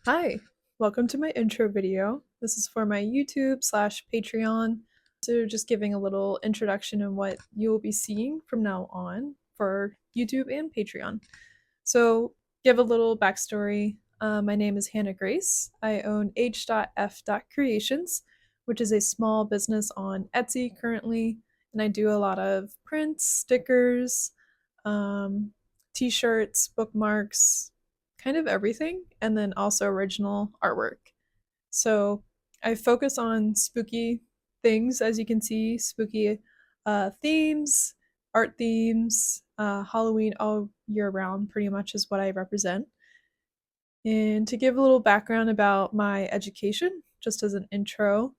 Hi, welcome to my intro video. This is for my YouTube/Patreon. So just giving a little introduction on what you will be seeing from now on for YouTube and Patreon. So give a little backstory. My name is Hannah Grace. I own H.F.Creations, which is a small business on Etsy currently, and I do a lot of prints, stickers, um, t-shirts, bookmarks, kind of everything, and then also original artwork. So I focus on spooky things, as you can see, spooky themes, art themes, Halloween all year round, pretty much is what I represent. And to give a little background about my education, just as an intro,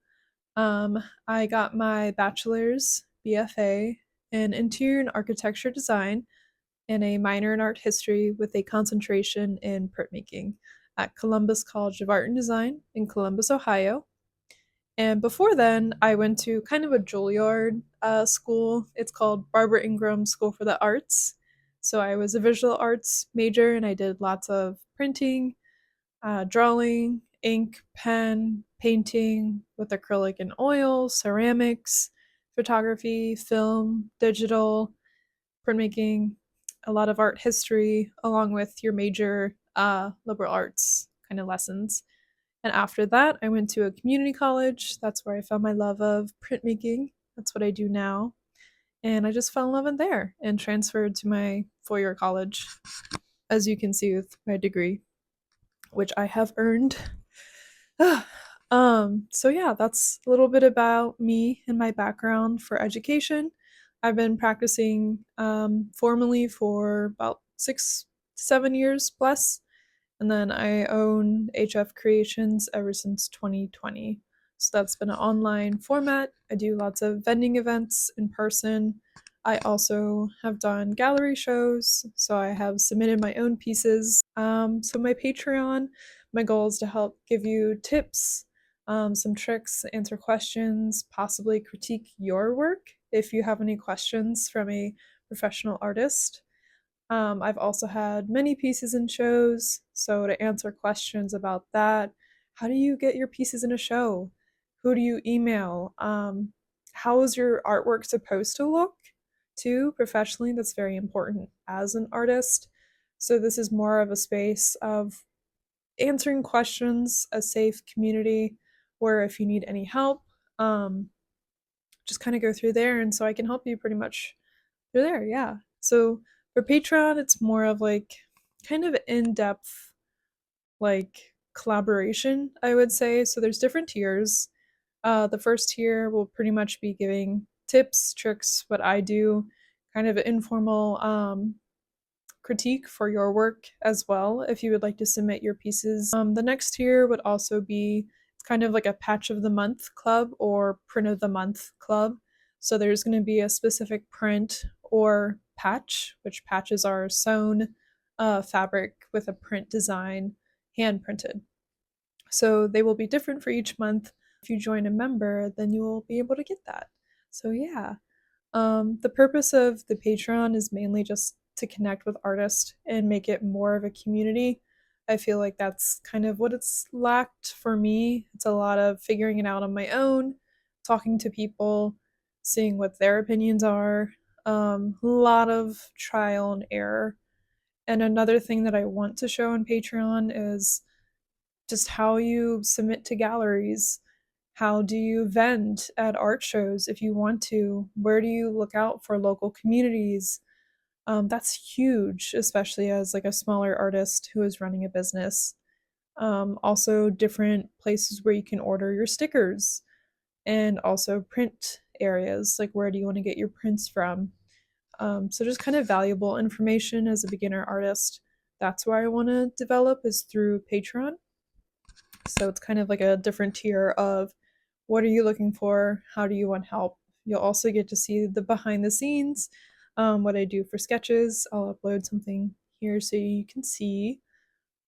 I got my bachelor's BFA in interior and architecture design and a minor in art history with a concentration in printmaking at Columbus College of Art and Design in Columbus, Ohio. And before then, I went to kind of a Juilliard school. It's called Barbara Ingram School for the Arts. So I was a visual arts major and I did lots of printing, drawing, ink, pen, painting with acrylic and oil, ceramics, photography, film, digital, printmaking, a lot of art history, along with your major liberal arts kind of lessons. And after that, I went to a community college. That's where I found my love of printmaking. That's what I do now. And I just fell in love in there and transferred to my 4 year college, as you can see with my degree, which I have earned. So yeah, that's a little bit about me and my background for education. I've been practicing formally for about 6 to 7 years plus, and then I own H.F.Creations ever since 2020. So that's been an online format. I do lots of vending events in person. I also have done gallery shows, so I have submitted my own pieces. So my Patreon, my goal is to help give you tips, some tricks, answer questions, possibly critique your work if you have any questions from a professional artist. I've also had many pieces in shows, so to answer questions about that, how do you get your pieces in a show? Who do you email? How is your artwork supposed to look? Too, professionally, that's very important as an artist. So, this is more of a space of answering questions, a safe community where if you need any help, um, just kind of go through there. And so I can help you pretty much through there. Yeah. So for Patreon, it's more of like kind of in depth, like collaboration, I would say. So there's different tiers. The first tier will pretty much be giving tips, tricks, what I do, kind of informal critique for your work as well if you would like to submit your pieces. The next tier would also be it's kind of like a patch of the month club or print of the month club. So there's going to be a specific print or patch, which patches are sewn fabric with a print design, hand printed. So they will be different for each month. If you join a member, then you will be able to get that. So yeah, the purpose of the Patreon is mainly just to connect with artists and make it more of a community. I feel like that's kind of what it's lacked for me. It's a lot of figuring it out on my own, talking to people, seeing what their opinions are, a lot of trial and error. And another thing that I want to show on Patreon is just how you submit to galleries. How do you vend at art shows if you want to? Where do you look out for local communities? That's huge, especially as like a smaller artist who is running a business. Also, different places where you can order your stickers, and also print areas like where do you want to get your prints from. So just kind of valuable information as a beginner artist. That's where I want to develop is through Patreon. So it's kind of like a different tier of what are you looking for? How do you want help? You'll also get to see the behind the scenes, what I do for sketches. I'll upload something here so you can see.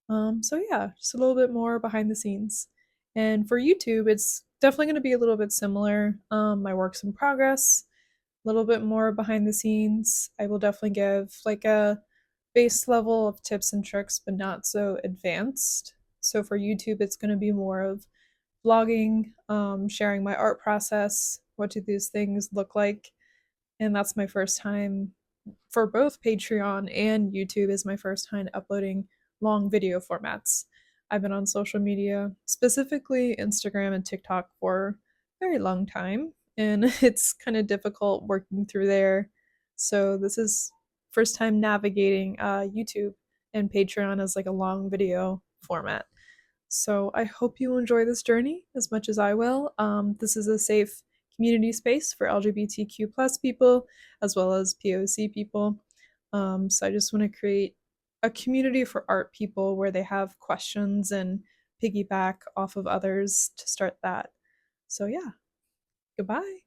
So yeah, just a little bit more behind the scenes. And for YouTube, it's definitely going to be a little bit similar. My work's in progress, a little bit more behind the scenes. I will definitely give like a base level of tips and tricks, but not so advanced. So for YouTube, it's going to be more of vlogging, sharing my art process. What do these things look like? And that's my first time for both Patreon and YouTube is my first time uploading long video formats. I've been on social media, specifically Instagram and TikTok, for a very long time, and it's kind of difficult working through there. So this is first time navigating YouTube and Patreon as like a long video format. So I hope you enjoy this journey as much as I will. This is a safe community space for LGBTQ plus people as well as POC people. So I just want to create a community for art people where they have questions and piggyback off of others to start that. So yeah, goodbye.